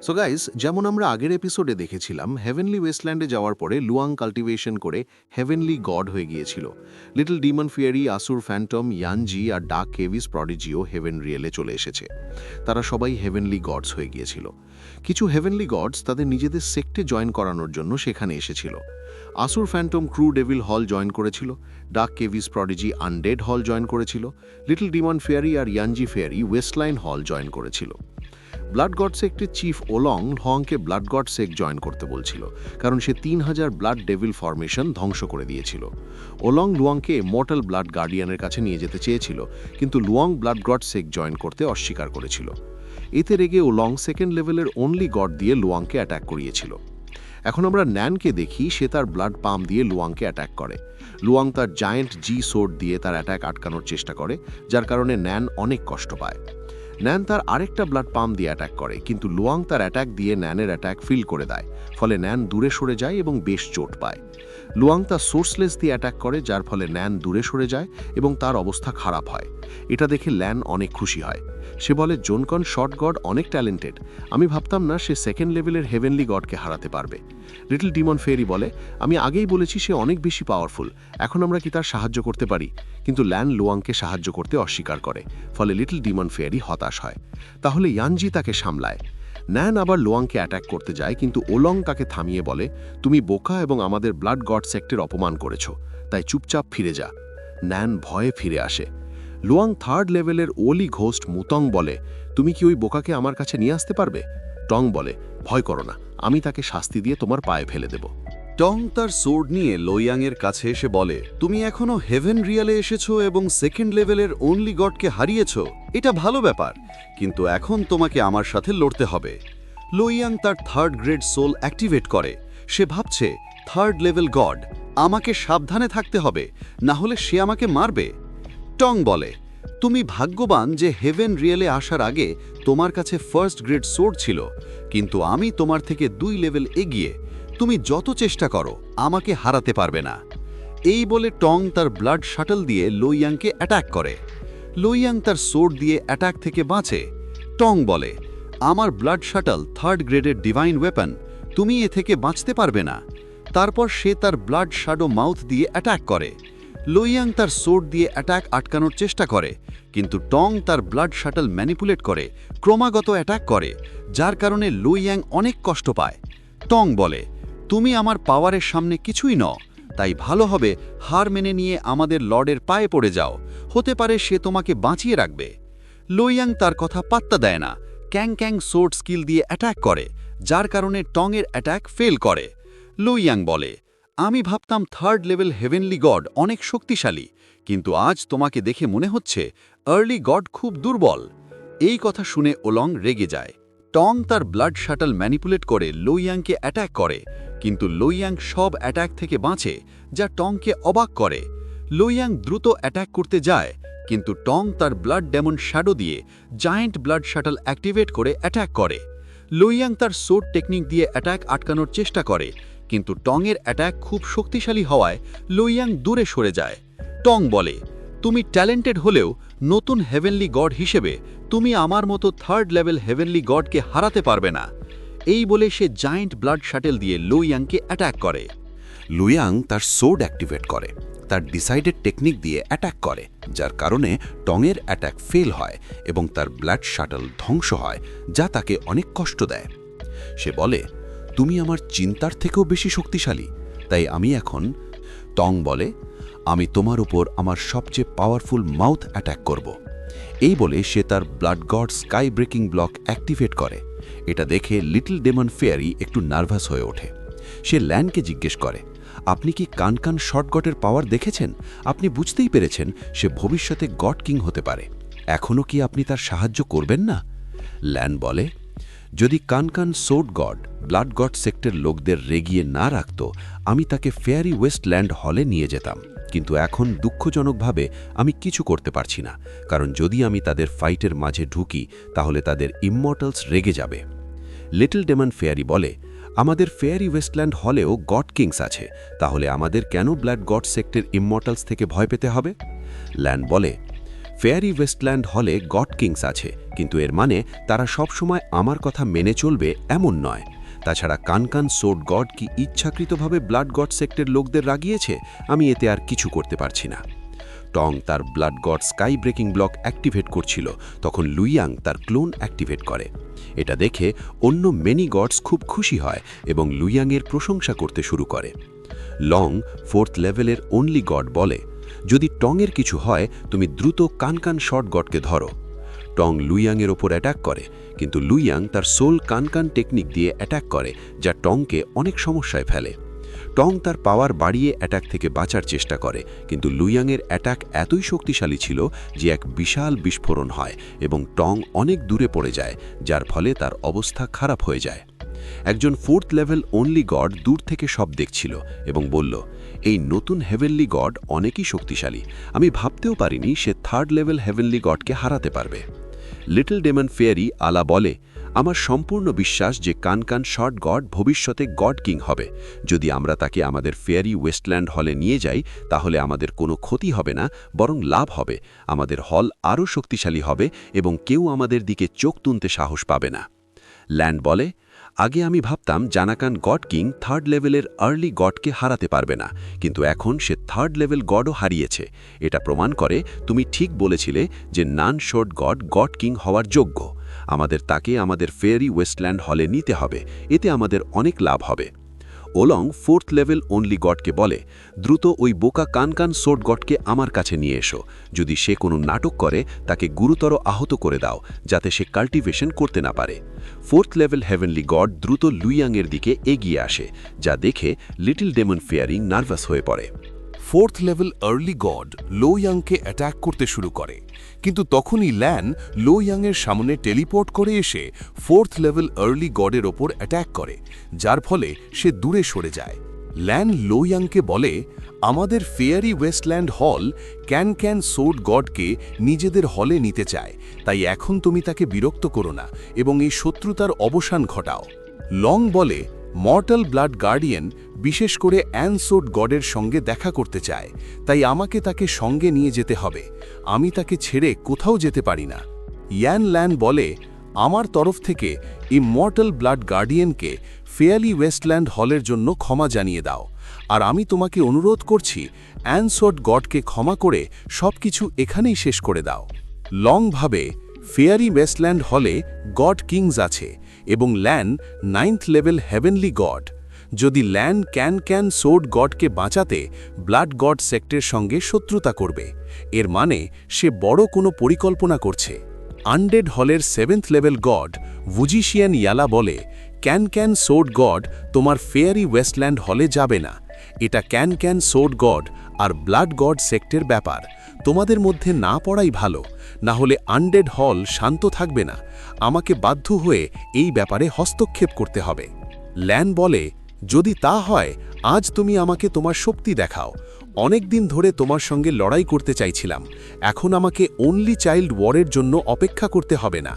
So guys, যেমন আমরা আগের এপিসোডে দেখেছিলাম, হেভেনলি ওয়েস্টল্যান্ডে যাওয়ার পরে লুয়াং কাল্টিভেশন করে হেভেনলি গড হয়ে গিয়েছিল। লিটল ডিমন ফিয়ারি, আসুর ফ্যান্টম, ইয়ানজি আর ডার্ক কেভিস প্রডিজিও হেভেন রিয়েলে চলে এসেছে। তারা সবাই হেভেনলি গডস হয়ে গিয়েছিল। কিছু হেভেনলি গডস তাদের নিজেদের সেক্টে জয়েন করানোর জন্য সেখানে এসেছিল। আসুর ফ্যান্টম ক্রু ডেভিল হল জয়েন করেছিল, ডার্ক কেভিস প্রডিজি আনডেড হল জয়েন করেছিল, লিটল ডিমন ফিয়ারি আর ইয়ানজি ফিয়ারি ওয়েস্টলাইন হল জয়েন করেছিল। Blood god সেক্টের chief ওলং হংকে blood God sake join করতে বলছিল, কারণ সে 3000 ব্লাড ডেভিল ফরমেশন ধ্বংস করে দিয়েছিল। ওলং লুয়াংকে মর্টাল ব্লাড গার্ডিয়ানের কাছে নিয়ে যেতে চেয়েছিল, কিন্তু লুয়াং ব্লাড গড সেক জয়েন করতে অস্বীকার করেছিল। এতে রেগে ওলং সেকেন্ড লেভেলের অনলি গড দিয়ে লুয়াংকে অ্যাটাক করিয়েছিল। এখন আমরা ন্যানকে দেখি, সে তার ব্লাড পাম দিয়ে লুয়াংকে অ্যাটাক করে। লুয়াং তার জায়েন্ট জি সোর্ড দিয়ে তার অ্যাটাক আটকানোর চেষ্টা করে, যার কারণে ন্যান অনেক কষ্ট পায়। ন্যান তার আরেকটা ব্লাড পাম্প দিয়ে অ্যাটাক করে, কিন্তু লুয়াং তার অ্যাটাক দিয়ে ন্যানের অ্যাটাক ফিল করে দেয়, ফলে ন্যান দূরে সরে যায় এবং বেশ চোট পায়। লুয়াং তার সোর্সলেস দিয়ে অ্যাটাক করে, যার ফলে ন্যান দূরে সরে যায় এবং তার অবস্থা খারাপ হয়। এটা দেখে ল্যান অনেক খুশি হয়। সে বলে, জোনকন শর্ট গড অনেক ট্যালেন্টেড, আমি ভাবতাম না সে সেকেন্ড লেভেলের হেভেনলি গডকে হারাতে পারবে। লিটল ডিমন ফেয়ারি বলে, আমি আগেই বলেছি সে অনেক বেশি পাওয়ারফুল, এখন আমরা কি তার সাহায্য করতে পারি? কিন্তু ল্যান লুয়াংকে সাহায্য করতে অস্বীকার করে, ফলে লিটল ডিমন ফেয়ারি হতাশ হয়। তাহলে ইয়ানজি তাকে সামলায়। ন্যান আবার লুয়াংকে অ্যাটাক করতে যায়, কিন্তু ওলং তাকে থামিয়ে বলে, তুমি বোকা এবং আমাদের ব্লাড গড সেক্টের অপমান করেছ, তাই চুপচাপ ফিরে যা। ন্যান ভয়ে ফিরে আসে। লুয়াং থার্ড লেভেলের ওলি ঘোস্ট মুতং বলে, তুমি কি ওই বোকাকে আমার কাছে নিয়ে আসতে পারবে? টং বলে, ভয় করো না, আমি তাকে শাস্তি দিয়ে তোমার পায়ে ফেলে দেব। টং তার সোর্ড নিয়ে লোয়াংয়ের কাছে এসে বলে, তুমি এখনো হেভেন রিয়ালে এসেছো এবং সেকেন্ড লেভেলের অনলি গডকে হারিয়েছো, এটা ভালো ব্যাপার, কিন্তু এখন তোমাকে আমার সাথে লড়তে হবে। লোয়াং তার থার্ড গ্রেড সোল অ্যাক্টিভেট করে। সে ভাবছে, থার্ড লেভেল গড, আমাকে সাবধানে থাকতে হবে, না হলে সে আমাকে মারবে। টং বলে, তুমি ভাগ্যবান যে হেভেন রিয়েলে আসার আগে তোমার কাছে ফার্স্ট গ্রেড সোর্ড ছিল, কিন্তু আমি তোমার থেকে 2 লেভেল এগিয়ে, তুমি যত চেষ্টা করো আমাকে হারাতে পারবে না। এই বলে টং তার ব্লাড শাটল দিয়ে লোয়াংকে অ্যাটাক করে। লোয়াং তার সোর্ড দিয়ে অ্যাটাক থেকে বাঁচে। টং বলে, আমার ব্লাড শাটল থার্ড গ্রেডের ডিভাইন ওয়েপন, তুমি এ থেকে বাঁচতে পারবে না। তারপর সে তার ব্লাড শ্যাডো মাউথ দিয়ে অ্যাটাক করে। লোয়াং তার সোর্ড দিয়ে অ্যাটাক আটকানোর চেষ্টা করে, কিন্তু টং তার ব্লাড শাটল ম্যানিপুলেট করে ক্রমাগত অ্যাটাক করে, যার কারণে লোয়াং অনেক কষ্ট পায়। টং বলে, তুমি আমার পাওয়ারের সামনে কিছুই নও, তাই ভালো হবে হার মেনে নিয়ে আমাদের লর্ডের পায়ে পড়ে যাও, হতে পারে সে তোমাকে বাঁচিয়ে রাখবে। লোয়াং তার কথা পাত্তা দেয় না, ক্যাং ক্যাং সোর্ড স্কিল দিয়ে অ্যাটাক করে, যার কারণে টংয়ের অ্যাটাক ফেল করে। লোয়াং বলে, আমি ভাবতাম থার্ড লেভেল হেভেনলি গড অনেক শক্তিশালী, কিন্তু আজ তোমাকে দেখে মনে হচ্ছে আর্লি গড খুব দুর্বল। এই কথা শুনে ওলং রেগে যায়। টং তার ব্লাড শাটল ম্যানিপুলেট করে লোয়াংকে অ্যাটাক করে, কিন্তু লোয়াং সব অ্যাটাক থেকে বাঁচে, যা টংকে অবাক করে। লোয়াং দ্রুত অ্যাটাক করতে যায়, কিন্তু টং তার ব্লাড ডেমন শ্যাডো দিয়ে জায়েন্ট ব্লাড শাটল অ্যাক্টিভেট করে অ্যাটাক করে। লোয়াং তার সোর্ড টেকনিক দিয়ে অ্যাটাক আটকানোর চেষ্টা করে, কিন্তু টংয়ের অ্যাটাক খুব শক্তিশালী হওয়ায় লোয়াং দূরে সরে যায়। টং বলে, তুমি ট্যালেন্টেড হলেও নতুন হেভেনলি গড হিসেবে তুমি আমার মতো থার্ড লেভেল হেভেনলি গডকে হারাতে পারবে না। এই বলে সে জায়েন্ট ব্লাড শাটেল দিয়ে লোয়াংকে অ্যাটাক করে। লুয়াং তার সোর্ড অ্যাক্টিভেট করে, তার ডিসাইডেড টেকনিক দিয়ে অ্যাটাক করে, যার কারণে টংয়ের অ্যাটাক ফেল হয় এবং তার ব্লাড শাটল ধ্বংস হয়, যা তাকে অনেক কষ্ট দেয়। সে বলে, তুমি আমার চিন্তার থেকেও বেশি শক্তিশালী, তাই আমি এখন। টং বলে, আমি তোমার উপর আমার সবচেয়ে পাওয়ারফুল মাউথ অ্যাটাক করব। এই বলে সে তার blood god sky breaking block activate করে। এটা দেখে লিটল ডেমন ফেয়ারি একটু নার্ভাস হয়ে ওঠে। সে ল্যানকে জিজ্ঞেস করে, আপনি কি কান কান শর্ট গটের পাওয়ার দেখেছেন? আপনি বুঝতেই পেরেছেন সে ভবিষ্যতে গড কিং হতে পারে, এখনও কি আপনি তার সাহায্য করবেন না? ল্যান বলে, যদি কান কান sword god blood God sector লোকদের রেগিয়ে না রাখত, আমি তাকে ফেয়ারি ওয়েস্টল্যান্ড হলে নিয়ে যেতাম, কিন্তু এখন দুঃখজনকভাবে আমি কিছু করতে পারছি না, কারণ যদি আমি তাদের ফাইটের মাঝে ঢুকি তাহলে তাদের ইমমর্টালস রেগে যাবে। লিটল ডেমন ফেয়ারি বলে, আমাদের ফেয়ারি ওয়েস্টল্যান্ড হলেও গড কিংস আছে, তাহলে আমাদের কেন ব্লাড গড সেক্টর ইমমর্টালস থেকে ভয় পেতে হবে? ল্যান বলে, ফেয়ারি ওয়েস্টল্যান্ড হলে গড কিংস আছে, কিন্তু এর মানে তারা সবসময় আমার কথা মেনে চলবে এমন নয়। তাছাড়া কানকান সোড গড কি ইচ্ছাকৃতভাবে ব্লাড গড সেক্টর লোকদের রাগিয়েছে? আমি এতে আর কিছু করতে পারছি না। টং তার blood god sky breaking block activate করছিল, তখন লুইয়াং তার ক্লোন অ্যাক্টিভেট করে। এটা দেখে অন্য মেনি গডস খুব খুশি হয় এবং লুইয়াংয়ের প্রশংসা করতে শুরু করে। লং, 4th লেভেলের অনলি গড, বলে, যদি টংয়ের কিছু হয় তুমি দ্রুত কানকান শর্ট গডকে ধরো। টং লুইয়াংয়ের ওপর অ্যাটাক করে, কিন্তু লুইয়াং তার সোল কানকান টেকনিক দিয়ে অ্যাটাক করে, যা টংকে অনেক সমস্যায় ফেলে। টং তার পাওয়ার বাড়িয়ে অ্যাটাক থেকে বাঁচার চেষ্টা করে, কিন্তু লুইয়াংয়ের অ্যাটাক এতই শক্তিশালী ছিল যে এক বিশাল বিস্ফোরণ হয় এবং টং অনেক দূরে পড়ে যায়, যার ফলে তার অবস্থা খারাপ হয়ে যায়। একজন 4th লেভেল অনলি গড দূর থেকে সব দেখছিল এবং বলল, এই নতুন হেভেনলি গড অনেকই শক্তিশালী, আমি ভাবতেও পারিনি সে 3rd লেভেল হেভেনলি গডকে হারাতে পারবে। লিটল ডেমন ফেয়ারি আলা বলে, আমার সম্পূর্ণ বিশ্বাস যে কানকান শর্ট গড ভবিষ্যতে গড কিং হবে। যদি আমরা তাকে আমাদের ফেয়ারি ওয়েস্টল্যান্ড হলে নিয়ে যাই তাহলে আমাদের কোনো ক্ষতি হবে না, বরং লাভ হবে। আমাদের হল আরও শক্তিশালী হবে এবং কেউ আমাদের দিকে চোখ তুলতে সাহস পাবে না। ল্যান্ড বলে, আগে আমি ভাবতাম জানাকান গড কিং 3rd লেভেলের আর্লি গডকে হারাতে পারবে না, কিন্তু এখন সে 3rd লেভেল গডও হারিয়েছে। এটা প্রমাণ করে তুমি ঠিক বলেছিলে যে নান শর্ট গড গড কিং হওয়ার যোগ্য। আমাদের তাকে আমাদের ফেয়ারি ওয়েস্টল্যান্ড হলে নিতে হবে, এতে আমাদের অনেক লাভ হবে। ওলং 4th লেভেল অনলি গডকে বলে, দ্রুত ওই বোকা কানকান সোড গডকে আমার কাছে নিয়ে এসো। যদি সে কোনো নাটক করে তাকে গুরুতর আহত করে দাও, যাতে সে কাল্টিভেশন করতে না পারে। 4th লেভেল হেভেনলি গড দ্রুত লুইয়াংয়ের দিকে এগিয়ে আসে, যা দেখে লিটল ডেমন ফেয়ারি নার্ভাস হয়ে পড়ে। 4th লেভেল আর্লি গড লো ইয়াংকে অ্যাটাক করতে শুরু করে, কিন্তু তখনই ল্যান লো ইয়াংয়ের সামনে টেলিপোর্ট করে এসে 4th লেভেল আর্লি গডের ওপর অ্যাটাক করে, যার ফলে সে দূরে সরে যায়। ল্যান লো ইয়াংকে বলে, আমাদের ফেয়ারি ওয়েস্টল্যান্ড হল ক্যান সোড গডকে নিজেদের হলে নিতে চায়, তাই এখন তুমি তাকে বিরক্ত করো না এবং এই শত্রুতার অবসান ঘটাও। লং বলে, মর্টাল ব্লাড গার্ডিয়ান বিশেষ করে অ্যানসোড গডের সঙ্গে দেখা করতে চায়, তাই আমাকে তাকে সঙ্গে নিয়ে যেতে হবে। আমি তাকে ছেড়ে কোথাও যেতে পারি না। ইয়ান ল্যান বলে, আমার তরফ থেকে ইমমর্টাল ব্লাড গার্ডিয়ানকে ফেয়ারি ওয়েস্টল্যান্ড হলের জন্য ক্ষমা জানিয়ে দাও, আর আমি তোমাকে অনুরোধ করছি অ্যানসোড গডকে ক্ষমা করে সবকিছু এখানেই শেষ করে দাও। লং ভাবে, ফেয়ারি ওয়েস্টল্যান্ড হলে গড কিংস আছে এবং LAN 9th level heavenly god. যদি ল্যান ক্যান সোড গডকে বাঁচাতে ব্লাড গড সেক্টরের সঙ্গে শত্রুতা করবে, এর মানে সে বড় কোনো পরিকল্পনা করছে। আনডেড হলের 7th লেভেল গড ভুজিশিয়ান ইয়ালা বলে, ক্যান সোড গড তোমার ফেয়ারি ওয়েস্টল্যান্ড হলে যাবে না। এটা ক্যান সোড গড আর ব্লাড গড সেক্টর ব্যাপার, তোমাদের মধ্যে না পড়াই ভালো, না হলে আনডেড হল শান্ত থাকবে না। আমাকে বাধ্য হয়ে এই ব্যাপারে হস্তক্ষেপ করতে হবে। ল্যান বলে, যদি তা হয় আজ তুমি আমাকে তোমার শক্তি দেখাও। অনেক দিন ধরে তোমার সঙ্গে লড়াই করতে চাইছিলাম, এখন আমাকে অনলি চাইল্ড ওয়ারের জন্য অপেক্ষা করতে হবে না।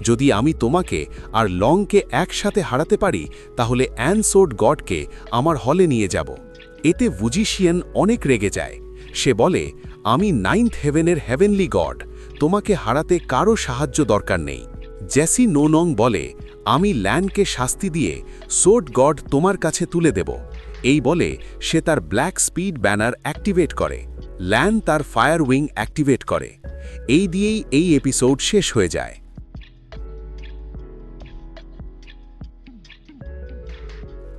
যদি আমি তোমাকে আর লংকে একসাথে হারাতে পারি তাহলে অ্যানসোড গডকে আমার হলে নিয়ে যাব। এতে ভুজিশিয়ান অনেক রেগে যায়। সে বলে, আমি 9th হেভেনের হেভেনলি গড, তোমাকে হারাতে কারো সাহায্য দরকার নেই। জেসি নোনং বলে, আমি ল্যানকে শাস্তি দিয়ে সোড গড তোমার কাছে তুলে দেব। এই বলে সে তার ব্ল্যাক স্পিড ব্যানার অ্যাক্টিভেট করে। ল্যান তার ফায়ার উইং অ্যাক্টিভেট করে। এই দিয়েই এই এপিসোড শেষ হয়ে যায়।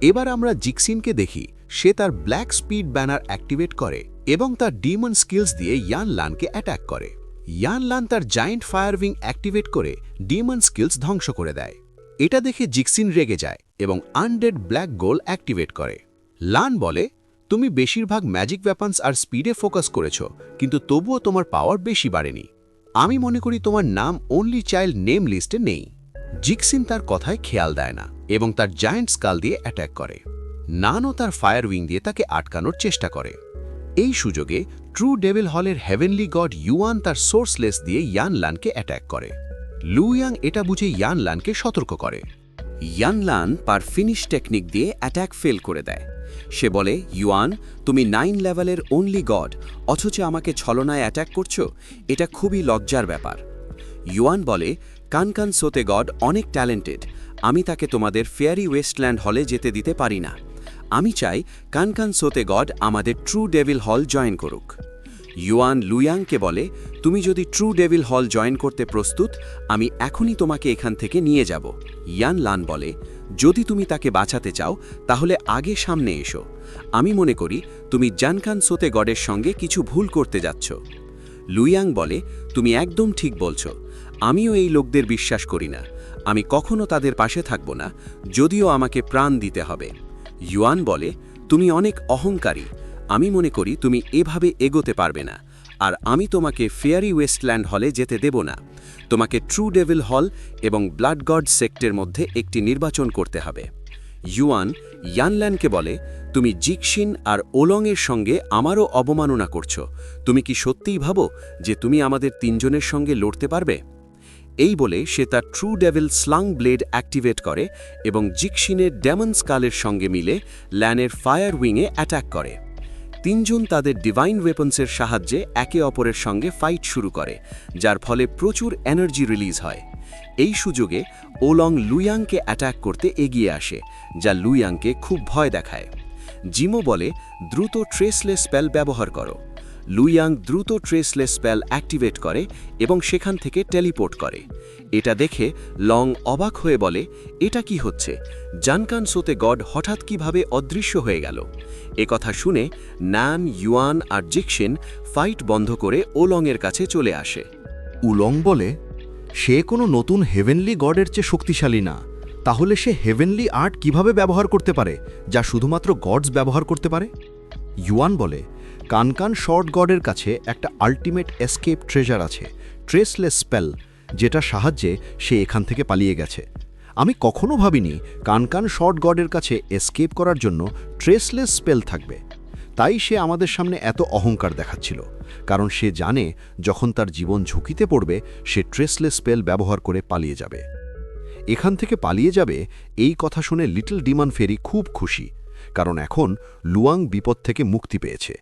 এবার আমরা জিক্সিনকে দেখি। সে তার ব্ল্যাক স্পিড ব্যানার অ্যাক্টিভেট করে এবং তার ডিমন স্কিলস দিয়ে ইয়ান লানকে অ্যাটাক করে। ইয়ান লান তার জায়েন্ট ফায়ার উইং অ্যাক্টিভেট করে ডিমন স্কিলস ধ্বংস করে দেয়। এটা দেখে জিক্সিন রেগে যায় এবং আনডেড ব্ল্যাক গোল অ্যাক্টিভেট করে। লান বলে, তুমি বেশিরভাগ ম্যাজিক ওয়েপন্স আর স্পিডে ফোকাস করেছ, কিন্তু তবুও তোমার পাওয়ার বেশি বাড়েনি। আমি মনে করি তোমার নাম অনলি চাইল্ড নেম লিস্টে নেই। জিক্সিন তার কথায় খেয়াল দেয় না এবং তার জায়েন্ট স্কাল দিয়ে অ্যাটাক করে। নানও তার ফায়ার উইং দিয়ে তাকে আটকানোর চেষ্টা করে। এই সুযোগে ট্রু ডেভিল হলের হেভেনলি গড ইউয়ান তার সোর্সলেস দিয়ে ইয়ান লানকে অ্যাটাক করে। লুইয়াং এটা বুঝে ইয়ান লানকে সতর্ক করে। ইয়ান লান পার ফিনিশ টেকনিক দিয়ে অ্যাটাক ফেল করে দেয়। সে বলে, ইউয়ান, তুমি 9 লেভেলের অনলি গড, অথচ আমাকে ছলনায় অ্যাটাক করছো। এটা খুবই লজ্জার ব্যাপার। ইউয়ান বলে, কানকান সোতে গড অনেক ট্যালেন্টেড, আমি তাকে তোমাদের ফেয়ারি ওয়েস্টল্যান্ড হলে যেতে দিতে পারি না। আমি চাই কানকান সোতে গড আমাদের ট্রু ডেভিল হল জয়েন করুক। ইউয়ান লুয়াংকে বলে, তুমি যদি ট্রু ডেভিল হল জয়েন করতে প্রস্তুত, আমি এখনই তোমাকে এখান থেকে নিয়ে যাব। ইয়ান লান বলে, যদি তুমি তাকে বাঁচাতে চাও তাহলে আগে সামনে এসো। আমি মনে করি তুমি জানকান সোতে গডের সঙ্গে কিছু ভুল করতে যাচ্ছ। লুয়াং বলে, তুমি একদম ঠিক বলছো, আমিও এই লোকদের বিশ্বাস করি না। আমি কখনো তাদের পাশে থাকব না, যদিও আমাকে প্রাণ দিতে হবে। ইউয়ান বলে, তুমি অনেক অহংকারী, আমি মনে করি তুমি এভাবে এগোতে পারবে না, আর আমি তোমাকে ফেয়ারি ওয়েস্টল্যান্ড হলে যেতে দেব না। তোমাকে ট্রু ডেভিল হল এবং ব্লাড গড সেক্টের মধ্যে একটি নির্বাচন করতে হবে। ইউয়ান ইয়ানল্যানকে বলে, তুমি জিকশিন আর ওলংয়ের সঙ্গে আমারও অবমাননা করছো। তুমি কি সত্যিই ভাবো যে তুমি আমাদের তিনজনের সঙ্গে লড়তে পারবে? এই বলে সে তার true devil slung blade activate করে এবং জিকশিনের ডেমন স্কালের সঙ্গে মিলে ল্যানের ফায়ার উইংয়ে অ্যাটাক করে। তিনজন তাদের ডিভাইন ওয়েপন্সের সাহায্যে একে অপরের সঙ্গে ফাইট শুরু করে, যার ফলে প্রচুর এনার্জি রিলিজ হয়। এই সুযোগে ওলং লুয়াংকে অ্যাটাক করতে এগিয়ে আসে, যা লুয়াংকে খুব ভয় দেখায়। জিমো বলে, দ্রুত ট্রেসলেস স্পেল ব্যবহার করো। লুয়াং দ্রুত ট্রেসলেস স্পেল অ্যাক্টিভেট করে এবং সেখান থেকে টেলিপোর্ট করে। এটা দেখে লং অবাক হয়ে বলে, এটা কি হচ্ছে? জানকান সোতে গড হঠাৎ কিভাবে অদৃশ্য হয়ে গেল? একথা শুনে নান, ইউয়ান আর জিকশিন ফাইট বন্ধ করে ওলংয়ের কাছে চলে আসে। উলং বলে, সে কোনো নতুন হেভেনলি গডের চেয়ে শক্তিশালী না। তাহলে সে হেভেনলি আর্ট কিভাবে ব্যবহার করতে পারে, যা শুধুমাত্র গডস ব্যবহার করতে পারে? ইউয়ান বলে, কানকান শর্ট গডের কাছে একটা আল্টিমেট এসকেপ ট্রেজার আছে, ট্রেসলেস স্পেল, যেটা সাহায্যে সে এখান থেকে পালিয়ে গেছে। আমি কখনো ভাবিনি কানকান শর্ট গডের কাছে এসকেপ করার জন্য ট্রেসলেস স্পেল থাকবে। তাই সে আমাদের সামনে এত অহংকার দেখাচ্ছিল, কারণ সে জানে যখন তার জীবন ঝুঁকিতে পড়বে সে ট্রেসলেস স্পেল ব্যবহার করে পালিয়ে যাবে। এখান থেকে পালিয়ে যাবে এই কথা শুনে লিটল ডিমন ফেরি খুব খুশি, কারণ এখন লুয়াং বিপদ থেকে মুক্তি পেয়েছে।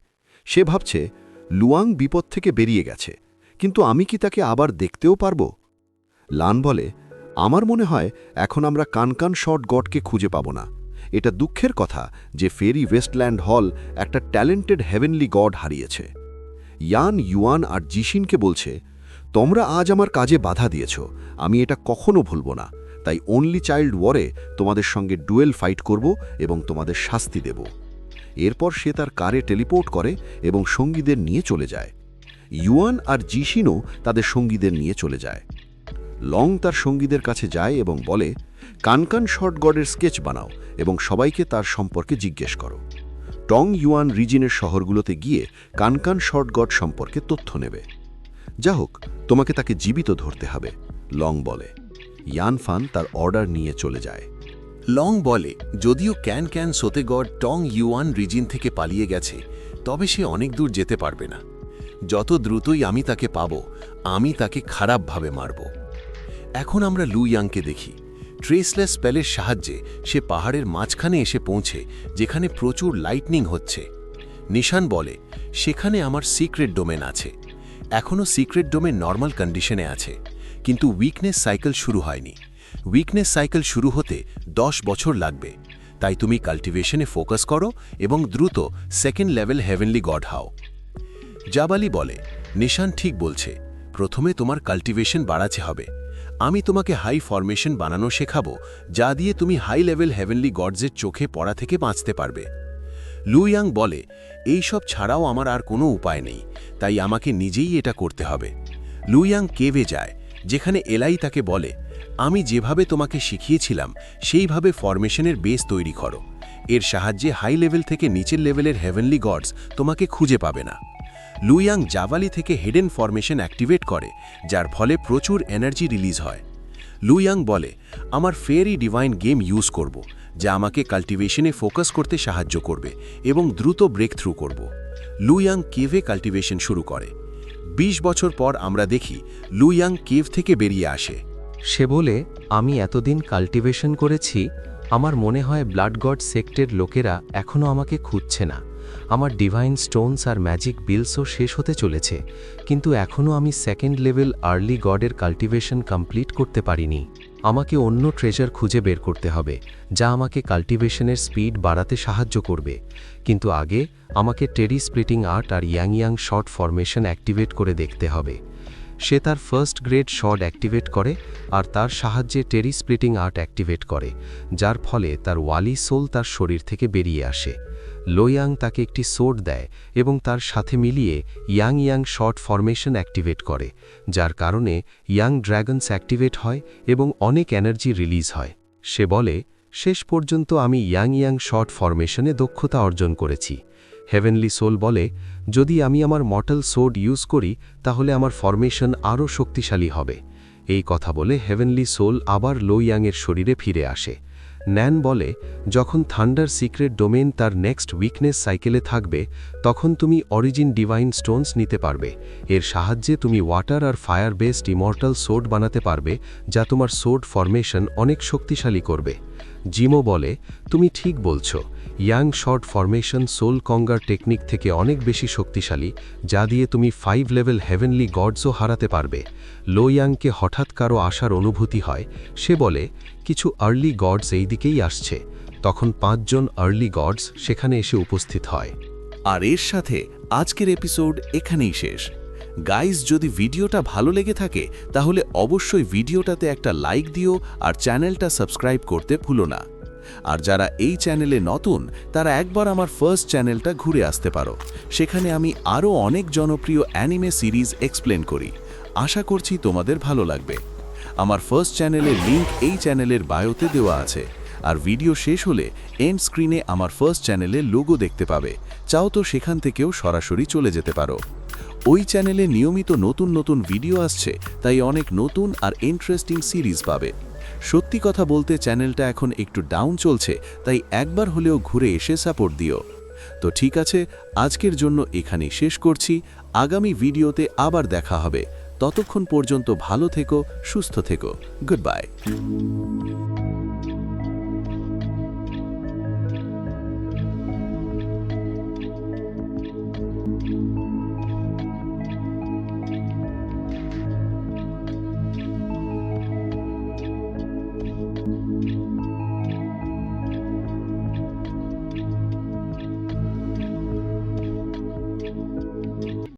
সে ভাবছে লুয়াং বিপদ থেকে বেরিয়ে গেছে, কিন্তু আমি কি তাকে আবার দেখতেও পারব? লান বলে, আমার মনে হয় এখন আমরা কানকান শর্ট গডকে খুঁজে পাব না। এটা দুঃখের কথা যে ফেরি ওয়েস্টল্যান্ড হল একটা ট্যালেন্টেড হেভেনলি গড হারিয়েছে। ইয়ান, ইউয়ান আর জিশিনকে বলছে, তোমরা আজ আমার কাজে বাধা দিয়েছ, আমি এটা কখনো ভুলব না। তাই অনলি চাইল্ড ওয়ারে তোমাদের সঙ্গে ডুয়েল ফাইট করব এবং তোমাদের শাস্তি দেব। এরপর সে তার কারে টেলিপোর্ট করে এবং সঙ্গীদের নিয়ে চলে যায়। ইউয়ান আর জিশিনও তাদের সঙ্গীদের নিয়ে চলে যায়। লং তার সঙ্গীদের কাছে যায় এবং বলে, কানকান শর্ট গডের স্কেচ বানাও এবং সবাইকে তার সম্পর্কে জিজ্ঞেস করো। টং ইউয়ান রিজিনের শহরগুলোতে গিয়ে কানকান শর্ট গড সম্পর্কে তথ্য নেবে। যা হোক, তোমাকে তাকে জীবিত ধরতে হবে, লং বলে। ইয়ান ফান তার অর্ডার নিয়ে চলে যায়। লং বলে, যদিও ক্যান সোতে গড টং ইউয়ান রিজিন থেকে পালিয়ে গেছে, তবে সে অনেক দূর যেতে পারবে না। যত দ্রুতই আমি তাকে পাব, আমি তাকে খারাপভাবে মারব। এখন আমরা লুয়াংকে দেখি। ট্রেসলেস স্পেলের সাহায্যে সে পাহাড়ের মাঝখানে এসে পৌঁছে, যেখানে প্রচুর লাইটনিং হচ্ছে। নিশান বলে, সেখানে আমার সিক্রেট ডোমেন আছে। এখনও সিক্রেট ডোমেন নর্মাল কন্ডিশনে আছে, কিন্তু উইকনেস সাইকেল শুরু হয়নি। উইকনেস সাইকেল শুরু হতে 10 বছর লাগবে। তাই তুমি কাল্টিভেশনে ফোকাস করো এবং দ্রুত সেকেন্ড লেভেল হেভেনলি গড হও। জাবালি বলে, নিশান ঠিক বলছে, প্রথমে তোমার কাল্টিভেশন বাড়াতে হবে। আমি তোমাকে হাই ফরমেশন বানানো শেখাবো, যা দিয়ে তুমি হাই লেভেল হেভেনলি গডসের চোখে পড়া থেকে বাঁচতে পারবে। লুয়াং বলে, এই সব ছাড়াও আমার আর কোনো উপায় নেই, তাই আমাকে নিজেই এটা করতে হবে। লুয়াং কেভে যায়, যেখানে এলাই তাকে বলে, আমি যেভাবে তোমাকে শিখিয়েছিলাম সেইভাবে ফরমেশনের বেস তৈরি করো। এর সাহায্যে হাই লেভেল থেকে নিচের লেভেলের হেভেনলি গডস তোমাকে খুঁজে পাবে না। লুয়াং জাভালি থেকে হিডেন ফরমেশন অ্যাক্টিভেট করে, যার ফলে প্রচুর এনার্জি রিলিজ হয়। লুয়াং বলে, আমার ফেয়ারি ডিভাইন গেম ইউজ করব, যা আমাকে কাল্টিভেশনে ফোকাস করতে সাহায্য করবে এবং দ্রুত ব্রেক থ্রু করব। লুয়াং কেভে কাল্টিভেশন শুরু করে। 20 বছর পর আমরা দেখি লুয়াং কেভ থেকে বেরিয়ে আসে। সে বলে, আমি এতদিন কাল্টিভেশন করেছি, আমার মনে হয় ব্লাড গড সেক্টের লোকেরা এখনও আমাকে খুঁজছে না। আমার ডিভাইন স্টোনস আর ম্যাজিক বিলসও শেষ হতে চলেছে, কিন্তু এখনও আমি সেকেন্ড লেভেল আর্লি গডের কাল্টিভেশন কমপ্লিট করতে পারিনি। আমাকে অন্য ট্রেজার খুঁজে বের করতে হবে যা আমাকে কাল্টিভেশনের স্পিড বাড়াতে সাহায্য করবে, কিন্তু আগে আমাকে টেরি স্প্লিটিং আর্ট আর ইয়াং শর্ট ফরমেশন অ্যাক্টিভেট করে দেখতে হবে। সে তার ফার্স্ট গ্রেড শর্ট অ্যাক্টিভেট করে আর তার সাহায্যে টেরি স্প্লিটিং আর্ট অ্যাক্টিভেট করে, যার ফলে তার ওয়ালি সোল তার শরীর থেকে বেরিয়ে আসে। লোয়াং তাকে একটি সোর্ড দেয় এবং তার সাথে মিলিয়ে ইয়াং শর্ট ফরমেশন অ্যাক্টিভেট করে, যার কারণে ইয়াং ড্র্যাগনস অ্যাক্টিভেট হয় এবং অনেক এনার্জি রিলিজ হয়। সে বলে, শেষ পর্যন্ত আমি ইয়াং শর্ট ফরমেশনে দক্ষতা অর্জন করেছি। হেভেনলি সোল বলে, যদি আমি আমার মর্টাল সোর্ড ইউজ করি তাহলে আমার ফরমেশন আরও শক্তিশালী হবে। এই কথা বলে হেভেনলি সোল আবার লোয়াংয়ের শরীরে ফিরে আসে। ন্যান বলে, যখন থান্ডার সিক্রেট ডোমেন তার নেক্সট উইকনেস সাইকেলে থাকবে তখন তুমি অরিজিন ডিভাইন স্টোনস নিতে পারবে। এর সাহায্যে তুমি ওয়াটার আর ফায়ার বেসড ইমর্টাল সোর্ড বানাতে পারবে, যা তোমার সোর্ড ফরমেশন অনেক শক্তিশালী করবে। জিমো বলে, তুমি ঠিক বলছো, ইয়াং শর্ট ফরমেশন সোল কঙ্গার টেকনিক থেকে অনেক বেশি শক্তিশালী, যা দিয়ে তুমি 5 লেভেল হেভেনলি গডসও হারাতে পারবে। লোয়াংকে হঠাৎ কারো আসার অনুভূতি হয়। সে বলে, কিছু আর্লি গডস এই দিকেই আসছে। তখন 5 জন আর্লি গডস সেখানে এসে উপস্থিত হয়। আর এর সাথে আজকের এপিসোড এখানেই শেষ। গাইজ, যদি ভিডিওটা ভালো লেগে থাকে তাহলে অবশ্যই ভিডিওটাতে একটা লাইক দিও আর চ্যানেলটা সাবস্ক্রাইব করতে ভুলো না। আর যারা এই চ্যানেলে নতুন তারা একবার আমার ফার্স্ট চ্যানেলটা ঘুরে আসতে পারো। সেখানে আমি আরও অনেক জনপ্রিয় অ্যানিমে সিরিজ এক্সপ্লেন করি। আশা করছি তোমাদের ভালো লাগবে। আমার ফার্স্ট চ্যানেলের লিংক এই চ্যানেলের বায়োতে দেওয়া আছে। আর ভিডিও শেষ হলে এন্ড স্ক্রিনে আমার ফার্স্ট চ্যানেলের লোগো দেখতে পাবে। চাও তো সেখান থেকেও সরাসরি চলে যেতে পারো। ওই চ্যানেলে নিয়মিত নতুন ভিডিও আসছে, তাই অনেক নতুন আর ইন্টারেস্টিং সিরিজ পাবে। সত্যি কথা বলতে চ্যানেলটা এখন একটু ডাউন চলছে, তাই একবার হলেও ঘুরে এসে সাপোর্ট দিও। তো ঠিক আছে, আজকের জন্য এখানেই শেষ করছি। আগামী ভিডিওতে আবার দেখা হবে। ততক্ষণ পর্যন্ত ভালো থেকো, সুস্থ থেকো। Good bye.